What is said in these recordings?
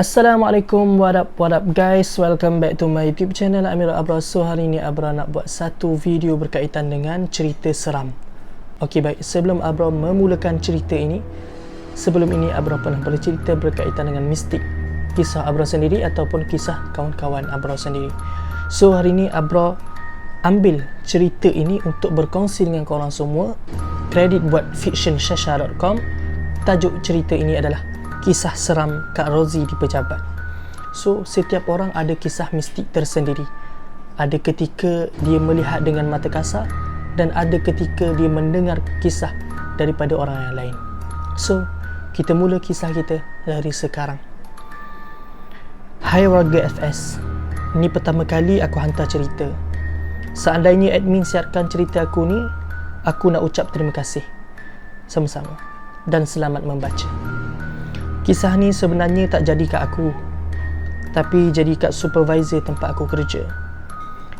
Assalamualaikum, what up guys, welcome back to my YouTube channel Amirul Abrar. So hari ni Abrar nak buat satu video berkaitan dengan cerita seram. Okey baik, sebelum Abrar memulakan cerita ini, sebelum ini Abrar pernah bercerita berkaitan dengan mistik, kisah Abrar sendiri ataupun kisah kawan-kawan Abrar sendiri. So hari ni Abrar ambil cerita ini untuk berkongsi dengan korang semua. Kredit buat fictionshasha.com. Tajuk cerita ini adalah Kisah Seram Kak Rozi di Pejabat. So, setiap orang ada kisah mistik tersendiri. Ada ketika dia melihat dengan mata kasar dan ada ketika dia mendengar kisah daripada orang yang lain. So, kita mula kisah kita dari sekarang. Hai warga FS, ni pertama kali aku hantar cerita. Seandainya admin siarkan cerita aku ni, aku nak ucap terima kasih. Sama-sama. Dan selamat membaca. Kisah ni sebenarnya tak jadi kat aku, tapi jadi kat supervisor tempat aku kerja.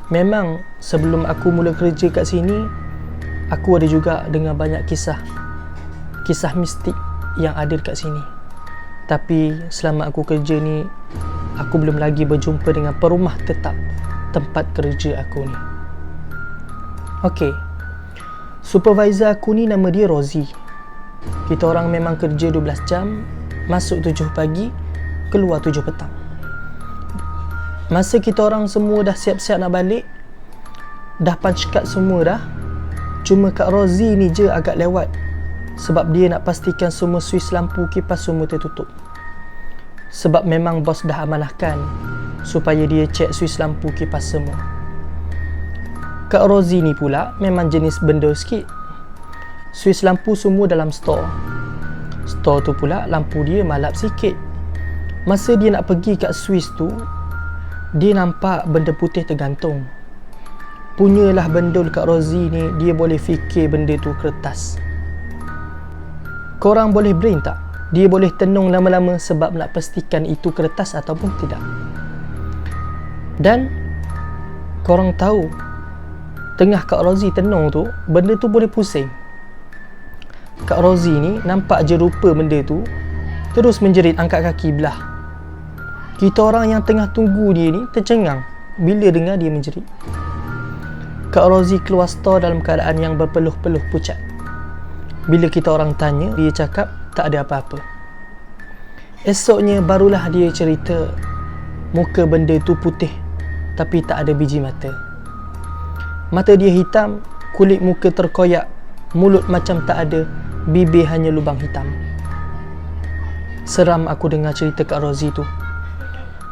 Memang sebelum aku mula kerja kat sini, aku ada juga dengar banyak kisah mistik yang ada dekat sini. Tapi selama aku kerja ni, aku belum lagi berjumpa dengan perumah tetap tempat kerja aku ni. Okey, supervisor aku ni nama dia Rozi. Kita orang memang kerja 12 jam, masuk 7 pagi, keluar 7 petang. Masa kita orang semua dah siap-siap nak balik, dah punch card semua dah, cuma Kak Rozi ni je agak lewat sebab dia nak pastikan semua suis lampu kipas semua tertutup. Sebab memang bos dah amanahkan supaya dia cek suis lampu kipas semua. Kak Rozi ni pula memang jenis benda sikit. Suis lampu semua dalam store. Store tu pula lampu dia malap sikit. Masa dia nak pergi kat suis tu, dia nampak benda putih tergantung. Punyalah bendul Kak Rozi ni, dia boleh fikir benda tu kertas. Korang boleh brain tak? Dia boleh tenung lama-lama sebab nak pastikan itu kertas ataupun tidak. Dan korang tahu, tengah Kak Rozi tenung tu, benda tu boleh pusing. Kak Rozi ni nampak je rupa benda tu, terus menjerit angkat kaki belah. Kita orang yang tengah tunggu dia ni tercengang bila dengar dia menjerit. Kak Rozi keluar store dalam keadaan yang berpeluh-peluh pucat. Bila kita orang tanya, dia cakap tak ada apa-apa. Esoknya barulah dia cerita muka benda tu putih tapi tak ada biji mata. Mata dia hitam, kulit muka terkoyak, mulut macam tak ada, bibir hanya lubang hitam. Seram aku dengar cerita Kak Rozi tu.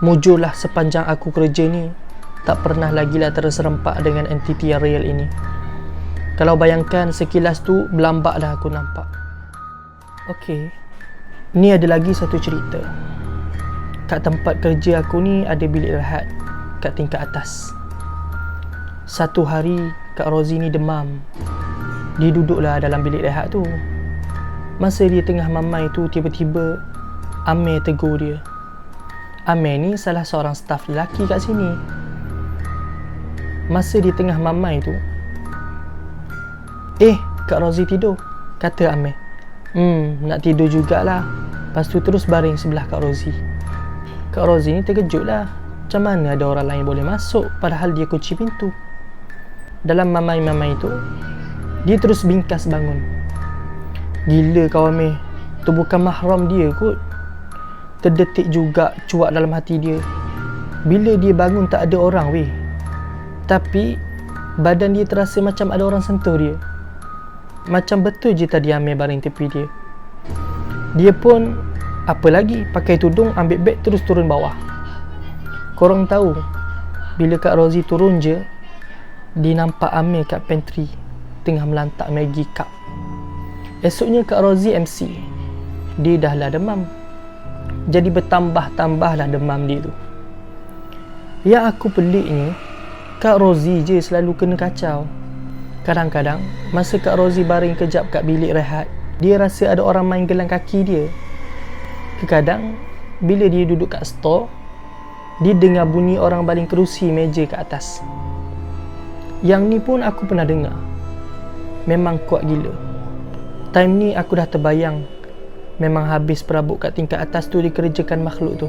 Mujurlah sepanjang aku kerja ni, tak pernah lagi lah terserempak dengan entiti yang real ini. Kalau bayangkan sekilas tu, belambak dah aku nampak. Okey, ni ada lagi satu cerita. Kat tempat kerja aku ni ada bilik rehat kat tingkat atas. Satu hari Kak Rozi ni demam. Dia duduklah dalam bilik rehat tu. Masa dia tengah mamai tu, tiba-tiba Amir tegur dia. Amir ni salah seorang staf lelaki kat sini. Masa dia tengah mamai tu, Kak Rozi tidur, kata Amir. Nak tidur jugalah. Lepas tu terus baring sebelah Kak Rozi. Kak Rozi ni terkejut lah. Macam mana ada orang lain boleh masuk padahal dia kunci pintu. Dalam mamai-mamai tu, dia terus bingkas bangun. Gila kau Amir, tu bukan mahram dia kot. Terdetik juga cuak dalam hati dia. Bila dia bangun tak ada orang weh. Tapi badan dia terasa macam ada orang sentuh dia. Macam betul je tadi Amir baring tepi dia. Dia pun apa lagi, pakai tudung, ambil beg terus turun bawah. Korang tahu, bila Kak Rozi turun je, dia nampak Amir kat pantry tengah melantak Maggi cup. Esoknya Kak Rozi MC. Dia dah lah demam. Jadi bertambah-tambahlah demam dia tu. Yang aku peliknya, Kak Rozi je selalu kena kacau. Kadang-kadang masa Kak Rozi baring kejap kat bilik rehat, dia rasa ada orang main gelang kaki dia. Kadang bila dia duduk kat store, dia dengar bunyi orang baling kerusi meja kat atas. Yang ni pun aku pernah dengar. Memang kuat gila. Time ni aku dah terbayang memang habis perabot kat tingkat atas tu dikerjakan makhluk tu.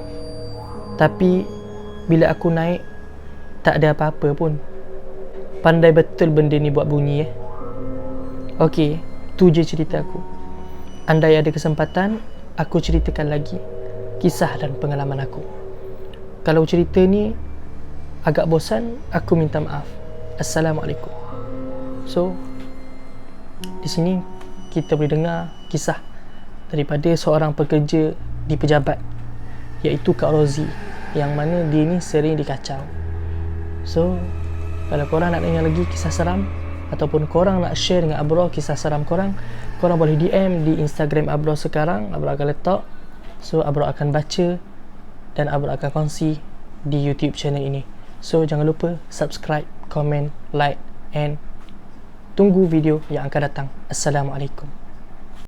Tapi bila aku naik, tak ada apa-apa pun. Pandai betul benda ni buat bunyi Okey, tu je cerita aku. Andai ada kesempatan, aku ceritakan lagi kisah dan pengalaman aku. Kalau cerita ni agak bosan, aku minta maaf. Assalamualaikum. So, di sini kita boleh dengar kisah daripada seorang pekerja di pejabat, iaitu Kak Rozi, yang mana dia ni sering dikacau. So, kalau korang nak dengar lagi kisah seram, ataupun korang nak share dengan Abrar kisah seram korang boleh DM di Instagram Abrar sekarang. Abrar akan letak. So, Abrar akan baca dan Abrar akan kongsi di YouTube channel ini. So, jangan lupa subscribe, comment, like and tunggu video yang akan datang. Assalamualaikum.